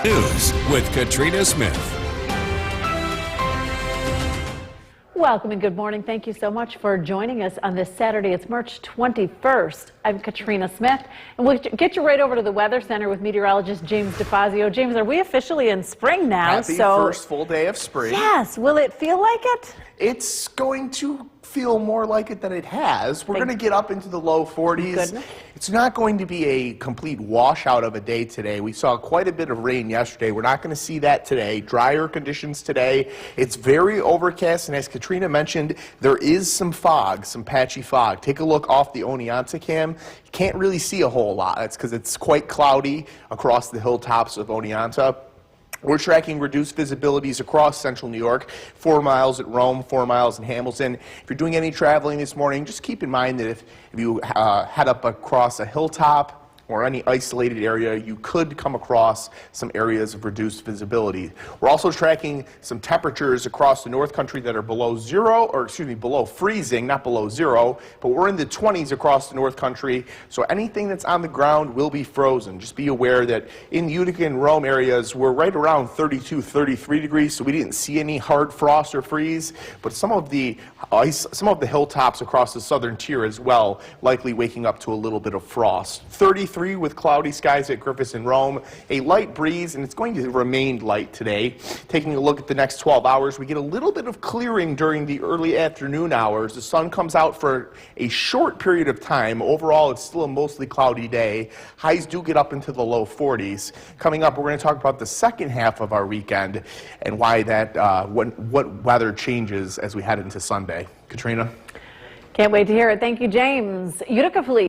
News with Katrina Smith. Welcome and good morning. Thank you so much for joining us on this Saturday. It's March 21st. I'm Katrina Smith, and we'll get you right over to the Weather Center with meteorologist James DeFazio. James, are we officially in spring now? Happy first full day of spring. Yes. Will it feel like it? It's going to feel more like it than it has. We're going to get up into the low 40s. Goodness. It's not going to be a complete washout of a day today. We saw quite a bit of rain yesterday. We're not going to see that today. Drier conditions today. It's very overcast, and as Katrina mentioned, there is some fog, some patchy fog. Take a look off the Oneonta cam. You can't really see a whole lot. That's because it's quite cloudy across the hilltops of Oneonta. We're tracking reduced visibilities across central New York, 4 miles at Rome, 4 miles in Hamilton. If you're doing any traveling this morning, just keep in mind that if you head up across a hilltop or any isolated area, you could come across some areas of reduced visibility. We're also tracking some temperatures across the North Country that are below below freezing, not below zero, but we're in the 20s across the North Country, so anything that's on the ground will be frozen. Just be aware that in Utica and Rome areas, we're right around 32, 33 degrees, so we didn't see any hard frost or freeze, but some of the hilltops across the southern tier as well, likely waking up to a little bit of frost. 33 with cloudy skies at Griffiths and Rome, a light breeze, and it's going to remain light today. Taking a look at the next 12 hours, we get a little bit of clearing during the early afternoon hours. The sun comes out for a short period of time. Overall, it's still a mostly cloudy day. Highs do get up into the low 40s. Coming up, we're going to talk about the second half of our weekend and why that, what weather changes as we head into Sunday. Katrina? Can't wait to hear it. Thank you, James. Utica Police.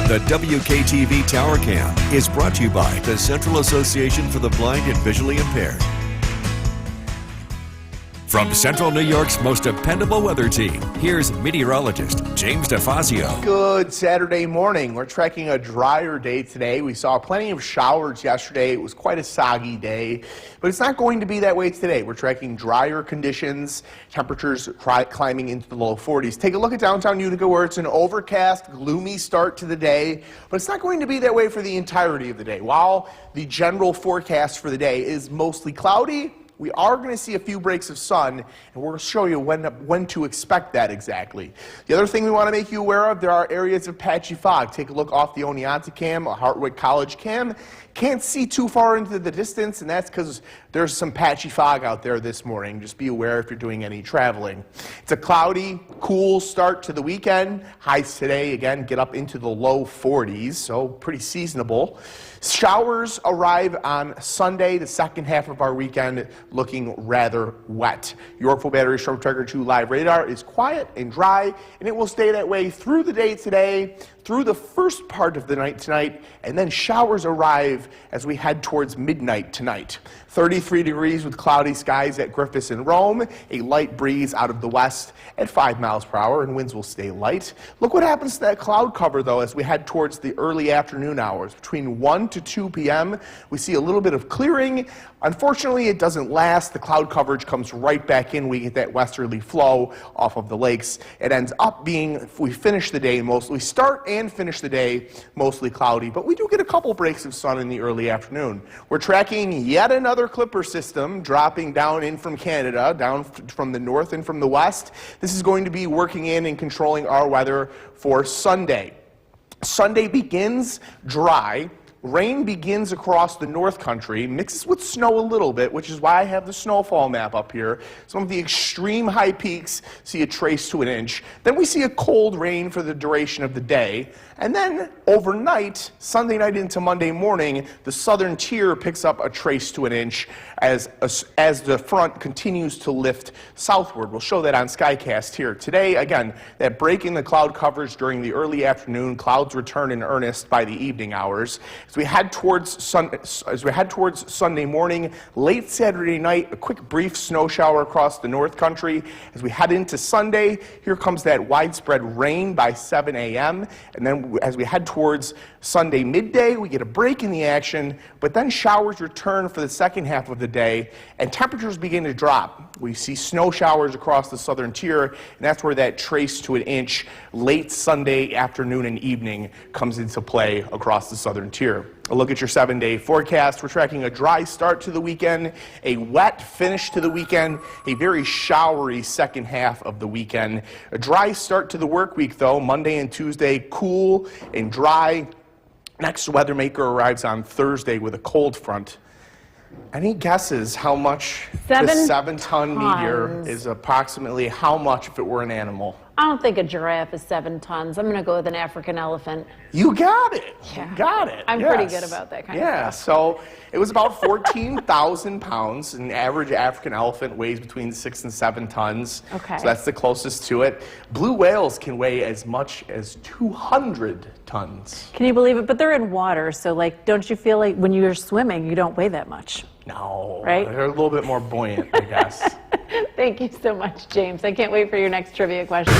The WKTV Tower Cam is brought to you by the Central Association for the Blind and Visually Impaired. From Central New York's most dependable weather team, here's meteorologist James DeFazio. Good Saturday morning. We're tracking a drier day today. We saw plenty of showers yesterday. It was quite a soggy day, but it's not going to be that way today. We're tracking drier conditions, temperatures climbing into the low 40s. Take a look at downtown Utica where it's an overcast, gloomy start to the day, but it's not going to be that way for the entirety of the day. While the general forecast for the day is mostly cloudy, we are going to see a few breaks of sun, and we're going to show you when to expect that exactly. The other thing we want to make you aware of, there are areas of patchy fog. Take a look off the Oneonta cam, a Hartwick College cam. Can't see too far into the distance, and that's because there's some patchy fog out there this morning. Just be aware if you're doing any traveling. It's a cloudy, cool start to the weekend. Highs today, again, get up into the low 40s, so pretty seasonable. Showers arrive on Sunday, the second half of our weekend, looking rather wet. Yorkville Battery Storm Tracker 2 live radar is quiet and dry, and it will stay that way through the day today, through the first part of the night tonight, and then showers arrive as we head towards midnight tonight. 33 degrees with cloudy skies at Griffiths and Rome, a light breeze out of the west at 5 miles per hour, and winds will stay light. Look what happens to that cloud cover, though, as we head towards the early afternoon hours. Between 1 to 2 p.m., we see a little bit of clearing. Unfortunately, it doesn't last. The cloud coverage comes right back in. We get that westerly flow off of the lakes. It ends up being, if we finish the day we start and finish the day mostly cloudy, but we do get a couple breaks of sun in the early afternoon. We're tracking yet another Clipper system dropping down in from Canada, down from the north and from the west. This is going to be working in and controlling our weather for Sunday. Sunday begins dry. Rain begins across the North Country, mixes with snow a little bit, which is why I have the snowfall map up here. Some of the extreme high peaks see a trace to an inch. Then we see a cold rain for the duration of the day. And then overnight, Sunday night into Monday morning, the southern tier picks up a trace to an inch as the front continues to lift southward. We'll show that on SkyCast here. Today, again, that break in the cloud coverage during the early afternoon, clouds return in earnest by the evening hours. As we head towards Sunday morning, late Saturday night, a quick brief snow shower across the North Country. As we head into Sunday, here comes that widespread rain by 7 a.m. And then as we head towards Sunday midday, we get a break in the action, but then showers return for the second half of the day, and temperatures begin to drop. We see snow showers across the southern tier, and that's where that trace to an inch late Sunday afternoon and evening comes into play across the southern tier. a look at your 7-day forecast. We're tracking a dry start to the weekend, a wet finish to the weekend, a very showery second half of the weekend. A dry start to the work week, though. Monday and Tuesday, cool and dry. Next weather maker arrives on Thursday with a cold front. Any guesses how much this 7-ton meteor is approximately how much if it were an animal? I don't think a giraffe is 7 tons. I'm going to go with an African elephant. You got it. Yeah. You got it. I'm pretty good about that kind of stuff. Yeah, so it was about 14,000 pounds. An average African elephant weighs between 6 and 7 tons. Okay. So that's the closest to it. Blue whales can weigh as much as 200 tons. Can you believe it? But they're in water, so like, don't you feel like when you're swimming, you don't weigh that much? No, right? They're a little bit more buoyant, I guess. Thank you so much, James. I can't wait for your next trivia question.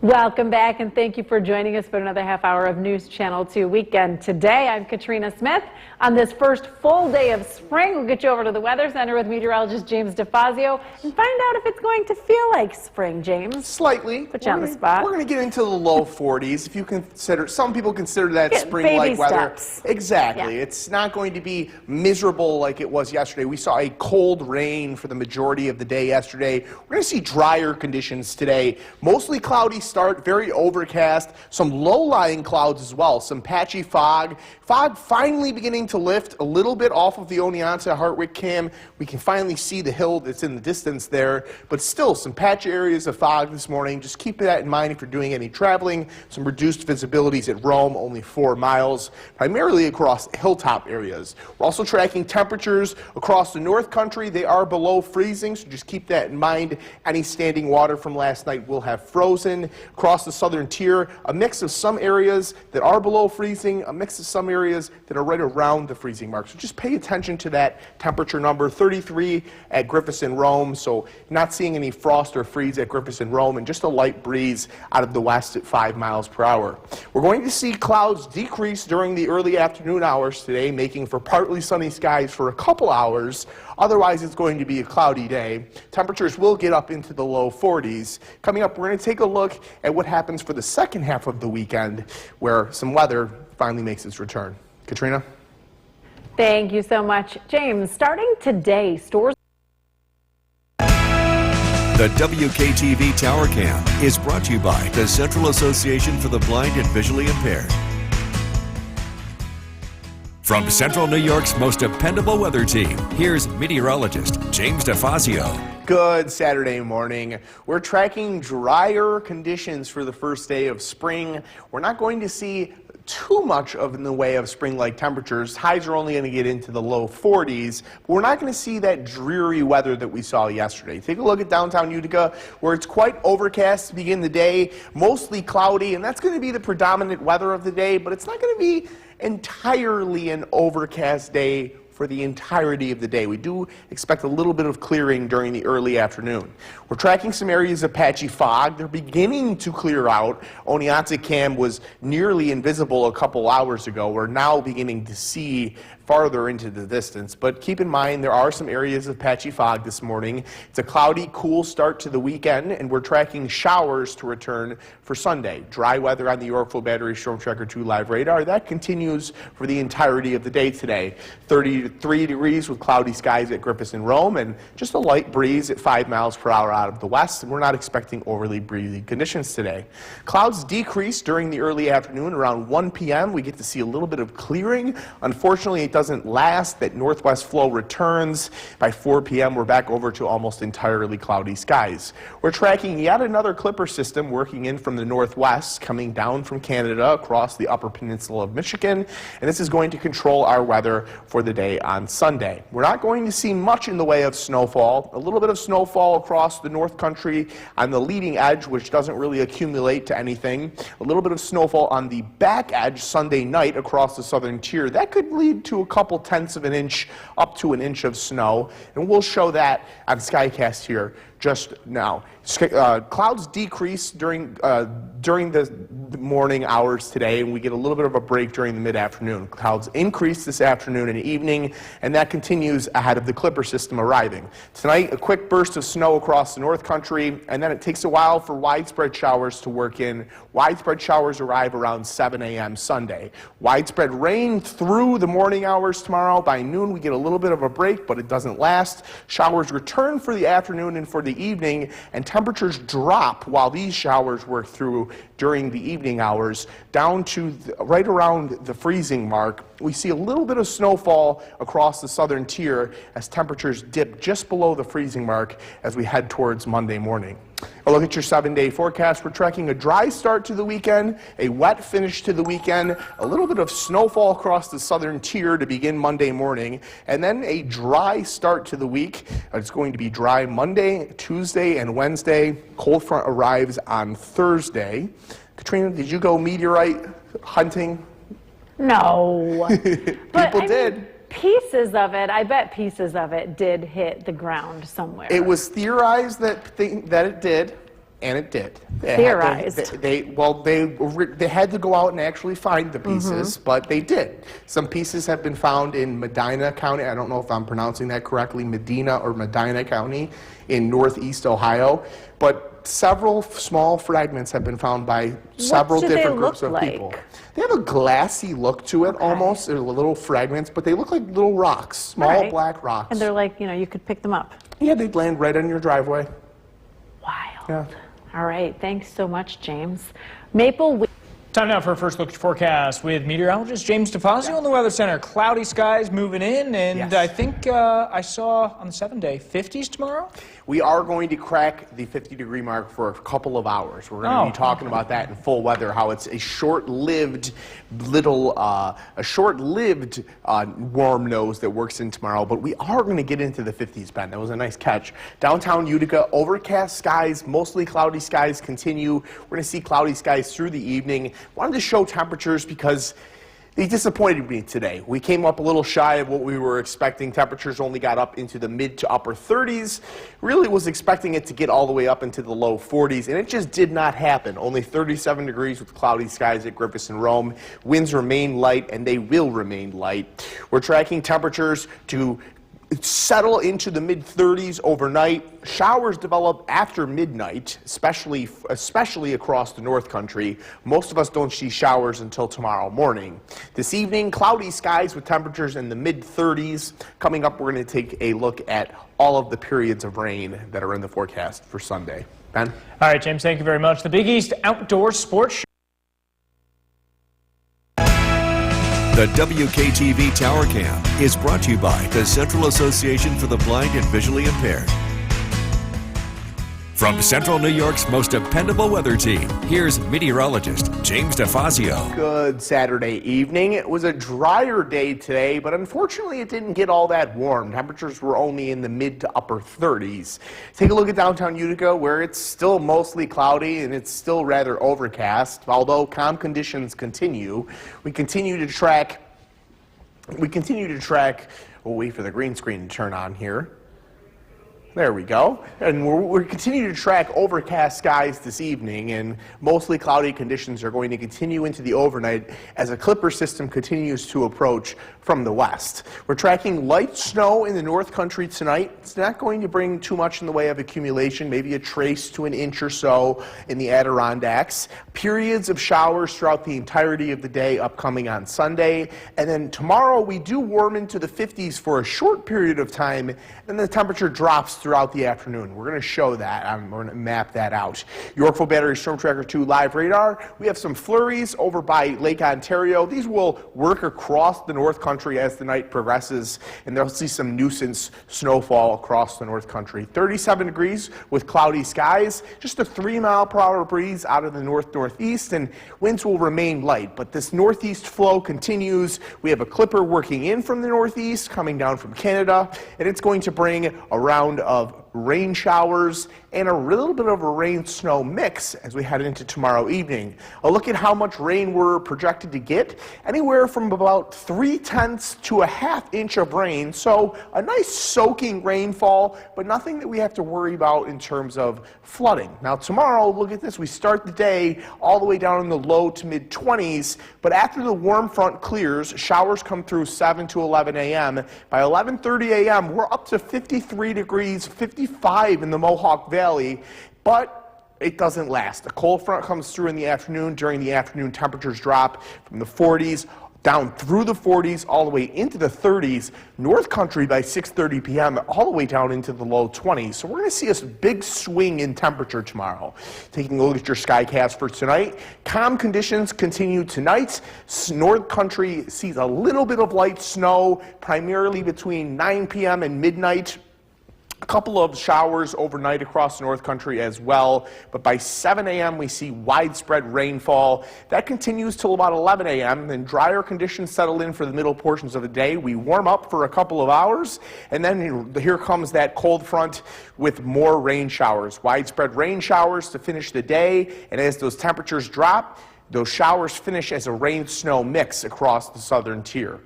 Welcome back, and thank you for joining us for another half hour of News Channel 2 Weekend. Today, I'm Katrina Smith. On this first full day of spring, we'll get you over to the Weather Center with meteorologist James DeFazio and find out if it's going to feel like spring, James. Slightly. Put you on the spot. We're going to get into the low 40s. If you consider, some people consider that spring-like baby weather. steps. Exactly. Yeah. It's not going to be miserable like it was yesterday. We saw a cold rain for the majority of the day yesterday. We're going to see drier conditions today. Mostly cloudy start, very overcast. Some low-lying clouds as well. Some patchy fog. Fog finally beginning to lift a little bit off of the Oneonta-Hartwick cam. We can finally see the hill that's in the distance there, but still some patchy areas of fog this morning. Just keep that in mind if you're doing any traveling. Some reduced visibilities at Rome, only 4 miles, primarily across hilltop areas. We're also tracking temperatures across the North Country. They are below freezing, so just keep that in mind. Any standing water from last night will have frozen. Across the southern tier, a mix of some areas that are below freezing, a mix of some areas that are right around the freezing mark. So just pay attention to that temperature number, 33 at Griffiths and Rome. So not seeing any frost or freeze at Griffiths and Rome, and just a light breeze out of the west at 5 miles per hour. We're going to see clouds decrease during the early afternoon hours today, making for partly sunny skies for a couple hours. Otherwise, it's going to be a cloudy day. Temperatures will get up into the low 40s. Coming up, we're going to take a look at what happens for the second half of the weekend, where some weather finally makes its return. Katrina? Thank you so much, James. Starting today, stores. The WKTV Tower Cam is brought to you by the Central Association for the Blind and Visually Impaired. From Central New York's most dependable weather team, here's meteorologist James DeFazio. Good Saturday morning. We're tracking drier conditions for the first day of spring. We're not going to see too much of in the way of spring-like temperatures. Highs are only going to get into the low 40s, but we're not going to see that dreary weather that we saw yesterday. Take a look at downtown Utica, where it's quite overcast to begin the day, mostly cloudy, and that's going to be the predominant weather of the day, but it's not going to be entirely an overcast day for the entirety of the day. We do expect a little bit of clearing during the early afternoon. We're tracking some areas of patchy fog. They're beginning to clear out. Oneonta Cam was nearly invisible a couple hours ago. We're now beginning to see farther into the distance, but keep in mind there are some areas of patchy fog this morning. It's a cloudy, cool start to the weekend, and we're tracking showers to return for Sunday. Dry weather on the Yorkville Battery Storm Tracker 2 live radar. That continues for the entirety of the day today. 33 degrees with cloudy skies at Griffiths and Rome, and just a light breeze at 5 miles per hour out of the west, and we're not expecting overly breezy conditions today. Clouds decrease during the early afternoon. Around 1 p.m. we get to see a little bit of clearing. Unfortunately, it doesn't last. That northwest flow returns. By 4 p.m. we're back over to almost entirely cloudy skies. We're tracking yet another clipper system working in from the northwest, coming down from Canada across the upper peninsula of Michigan, and this is going to control our weather for the day on Sunday. We're not going to see much in the way of snowfall. A little bit of snowfall across the North Country on the leading edge, which doesn't really accumulate to anything. A little bit of snowfall on the back edge Sunday night across the southern tier. That could lead to a couple tenths of an inch, up to an inch of snow, and we'll show that on Skycast here just now. Clouds decrease during the morning hours today, and we get a little bit of a break during the mid-afternoon. Clouds increase this afternoon and evening, and that continues ahead of the Clipper system arriving. Tonight, a quick burst of snow across the North Country, and then it takes a while for widespread showers to work in. Widespread showers arrive around 7 a.m. Sunday. Widespread rain through the morning hours tomorrow. By noon, we get a little bit of a break, but it doesn't last. Showers return for the afternoon and for the evening, and temperatures drop while these showers work through during the evening hours down to right around the freezing mark. We see a little bit of snowfall across the southern tier as temperatures dip just below the freezing mark as we head towards Monday morning. A look at your 7-day forecast. We're tracking a dry start to the weekend, a wet finish to the weekend, a little bit of snowfall across the southern tier to begin Monday morning, and then a dry start to the week. It's going to be dry Monday, Tuesday, and Wednesday. Cold front arrives on Thursday. Katrina, did you go meteorite hunting? No. People did. Pieces of it, I bet pieces of it did hit the ground somewhere. It was theorized that it did, and it did. Theorized. They had to go out and actually find the pieces, but they did. Some pieces have been found in Medina County. I don't know if I'm pronouncing that correctly, Medina or Medina County in northeast Ohio, but several small fragments have been found by several different groups of people. They have a glassy look to it, almost. They're little fragments, but they look like little rocks, small black rocks. And they're like, you could pick them up. Yeah, they'd land right on your driveway. Wild. Yeah. All right, thanks so much, James. Maple. Time now for a first look at forecast with meteorologist James DeFazio in the Weather Center. Cloudy skies moving in, and I think I saw on the 7-day 50s tomorrow. We are going to crack the 50-degree mark for a couple of hours. We're going to be talking about that in full weather, how it's a short-lived warm nose that works in tomorrow, but we are going to get into the 50s, Ben. That was a nice catch. Downtown Utica, overcast skies, mostly cloudy skies continue. We're going to see cloudy skies through the evening. Wanted to show temperatures because they disappointed me today. We came up a little shy of what we were expecting. Temperatures only got up into the mid to upper 30s. Really was expecting it to get all the way up into the low 40s, and it just did not happen. Only 37 degrees with cloudy skies at Griffis and Rome. Winds remain light, and they will remain light. We're tracking temperatures to settle into the mid-30s overnight. Showers develop after midnight, especially across the North Country. Most of us don't see showers until tomorrow morning. This evening, cloudy skies with temperatures in the mid-30s. Coming up, we're going to take a look at all of the periods of rain that are in the forecast for Sunday. Ben? All right, James, thank you very much. The Big East Outdoor Sports Show. The WKTV Tower Cam is brought to you by the Central Association for the Blind and Visually Impaired. From Central New York's most dependable weather team, here's meteorologist James DeFazio. Good Saturday evening. It was a drier day today, but unfortunately it didn't get all that warm. Temperatures were only in the mid to upper 30s. Take a look at downtown Utica, where it's still mostly cloudy and it's still rather overcast. Although calm conditions continue, we continue to track, we'll wait for the green screen to turn on here. There we go. And we're continuing to track overcast skies this evening, and mostly cloudy conditions are going to continue into the overnight as a Clipper system continues to approach from the west. We're tracking light snow in the North Country tonight. It's not going to bring too much in the way of accumulation, maybe a trace to an inch or so in the Adirondacks. Periods of showers throughout the entirety of the day upcoming on Sunday. And then tomorrow we do warm into the 50s for a short period of time, and the temperature drops throughout the afternoon. We're going to show that. We're going to map that out. Yorkville Battery Storm Tracker 2 live radar. We have some flurries over by Lake Ontario. These will work across the North Country as the night progresses, and they'll see some nuisance snowfall across the North Country. 37 degrees with cloudy skies, just a 3-mile-per-hour breeze out of the north-northeast, and winds will remain light. But this northeast flow continues. We have a Clipper working in from the northeast, coming down from Canada, and it's going to bring a round of rain showers and a little bit of a rain-snow mix as we head into tomorrow evening. A look at how much rain we're projected to get, anywhere from about 3/10 to a ½ inch of rain. So a nice soaking rainfall, but nothing that we have to worry about in terms of flooding. Now tomorrow, look at this, we start the day all the way down in the low to mid 20s, but after the warm front clears, showers come through 7 to 11 a.m. By 11:30 a.m., we're up to 53 degrees, 55 in the Mohawk Valley, but it doesn't last. A cold front comes through in the afternoon. During the afternoon, temperatures drop from the 40s down through the 40s, all the way into the 30s. North Country by 6:30 p.m., all the way down into the low 20s. So we're going to see a big swing in temperature tomorrow. Taking a look at your skycast for tonight, calm conditions continue tonight. North Country sees a little bit of light snow, primarily between 9 p.m. and midnight. A couple of showers overnight across North Country as well, but by 7 a.m. we see widespread rainfall. That continues till about 11 a.m. Then drier conditions settle in for the middle portions of the day. We warm up for a couple of hours, and then here comes that cold front with more rain showers. Widespread rain showers to finish the day, and as those temperatures drop, those showers finish as a rain-snow mix across the southern tier.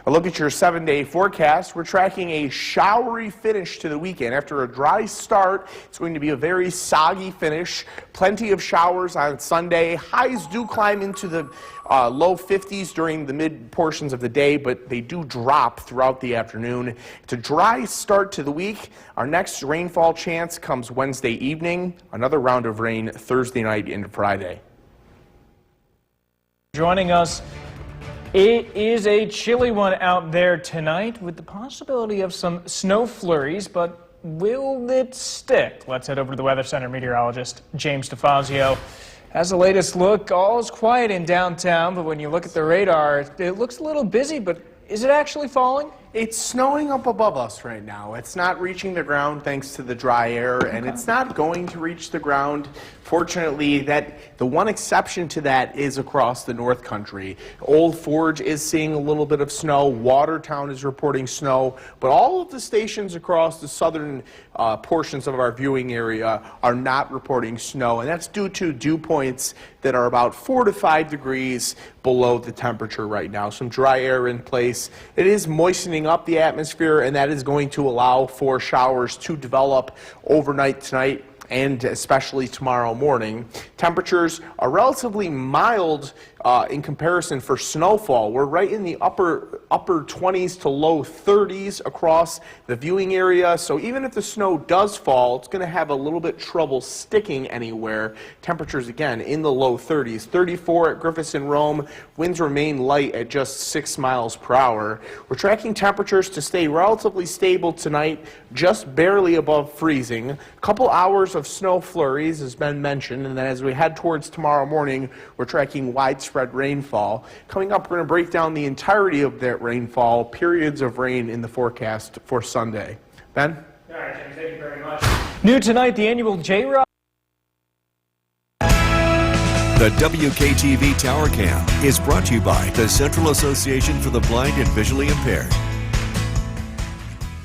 A look at your 7-day forecast. We're tracking a showery finish to the weekend. After a dry start, it's going to be a very soggy finish. Plenty of showers on Sunday. Highs do climb into the low 50s during the mid portions of the day, but they do drop throughout the afternoon. It's a dry start to the week. Our next rainfall chance comes Wednesday evening. Another round of rain Thursday night into Friday. Joining us, it is a chilly one out there tonight with the possibility of some snow flurries, but will it stick? Let's head over to the Weather Center meteorologist James DeFazio. As the latest look, all is quiet in downtown, but when you look at the radar, it looks a little busy, but is it actually falling? It's snowing up above us right now. It's not reaching the ground thanks to the dry air, and it's not going to reach the ground. Fortunately, the one exception to that is across the North Country. Old Forge is seeing a little bit of snow. Watertown is reporting snow, but all of the stations across the southern portions of our viewing area are not reporting snow, and that's due to dew points that are about 4 to 5 degrees below the temperature right now. Some dry air in place. It is moistening up the atmosphere, and that is going to allow for showers to develop overnight tonight and especially tomorrow morning. Temperatures are relatively mild in comparison for snowfall. We're right in the upper 20s to low 30s across the viewing area. So even if the snow does fall, it's going to have a little bit trouble sticking anywhere. Temperatures again in the low 30s. 34 at Griffiths and Rome. Winds remain light at just 6 miles per hour. We're tracking temperatures to stay relatively stable tonight, just barely above freezing. A couple hours of snow flurries has been mentioned, and then as we head towards tomorrow morning, we're tracking widespread rainfall. Coming up, we're going to break down the entirety of that rainfall, periods of rain in the forecast for Sunday. Ben? All right, James, thank you very much. New tonight, the annual J-Rock. The WKTV Tower Cam is brought to you by the Central Association for the Blind and Visually Impaired.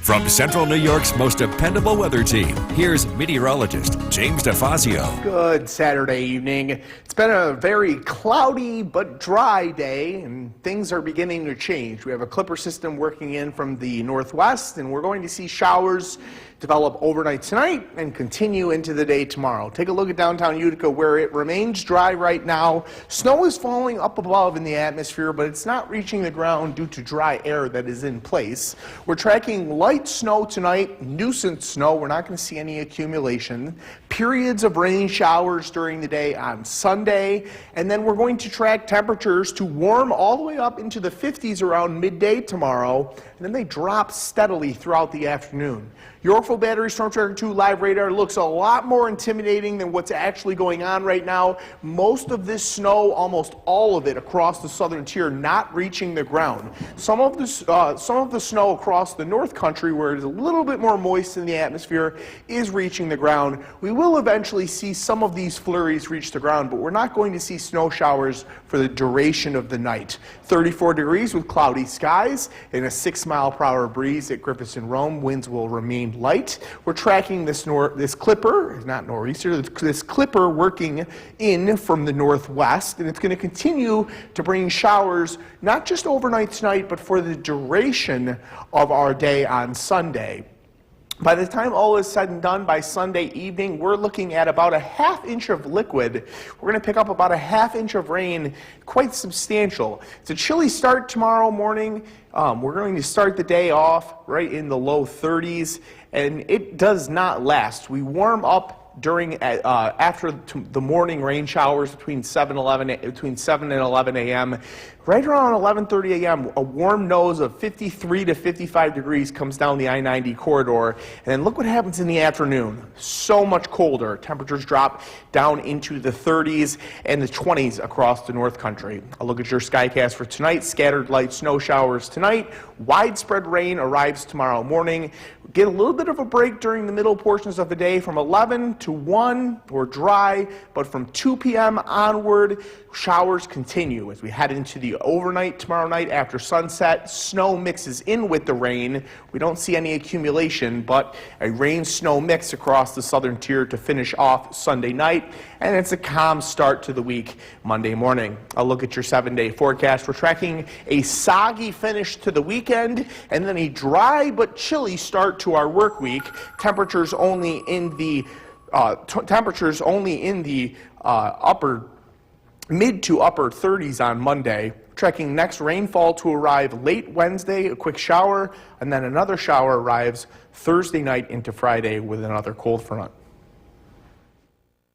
From Central New York's most dependable weather team, here's meteorologist James DeFazio. Good Saturday evening. It's been a very cloudy but dry day, and things are beginning to change. We have a clipper system working in from the northwest, and we're going to see showers develop overnight tonight and continue into the day tomorrow. Take a look at downtown Utica, where it remains dry right now. Snow is falling up above in the atmosphere, but it's not reaching the ground due to dry air that is in place. We're tracking light snow tonight, nuisance snow. We're not going to see any accumulation. Periods of rain showers during the day on Sunday, and then we're going to track temperatures to warm all the way up into the 50s around midday tomorrow, and then they drop steadily throughout the afternoon. Yorkville Battery Storm Tracker 2 live radar looks a lot more intimidating than what's actually going on right now. Most of this snow, almost all of it across the southern tier, not reaching the ground. Some of the snow across the North Country, where it is a little bit more moist in the atmosphere, is reaching the ground. We will eventually see some of these flurries reach the ground, but we're not going to see snow showers for the duration of the night. 34 degrees with cloudy skies and a 6 mile per hour breeze at Griffiths and Rome. Winds will remain light. We're tracking this clipper, not nor'easter, this clipper working in from the northwest, and it's going to continue to bring showers not just overnight tonight, but for the duration of our day on Sunday. By the time all is said and done, by Sunday evening, we're looking at about a ½ inch of liquid. We're going to pick up about a ½ inch of rain, quite substantial. It's a chilly start tomorrow morning. We're going to start the day off right in the low 30s, and it does not last. We warm up after the morning rain showers between 7 and 11 a.m. Right around 11:30 a.m., a warm nose of 53 to 55 degrees comes down the I-90 corridor, and then look what happens in the afternoon. So much colder. Temperatures drop down into the 30s and the 20s across the North Country. A look at your skycast for tonight. Scattered light snow showers tonight. Widespread rain arrives tomorrow morning. Get a little bit of a break during the middle portions of the day from 11 to 1. We're dry, but from 2 p.m. onward, showers continue as we head into the overnight tomorrow night after sunset. Snow mixes in with the rain. We don't see any accumulation, but a rain-snow mix across the southern tier to finish off Sunday night, and it's a calm start to the week Monday morning. A look at your 7-day forecast. We're tracking a soggy finish to the weekend, and then a dry but chilly start to our work week. Temperatures only in the mid to upper 30s on Monday. Tracking next rainfall to arrive late Wednesday, a quick shower, and then another shower arrives Thursday night into Friday with another cold front.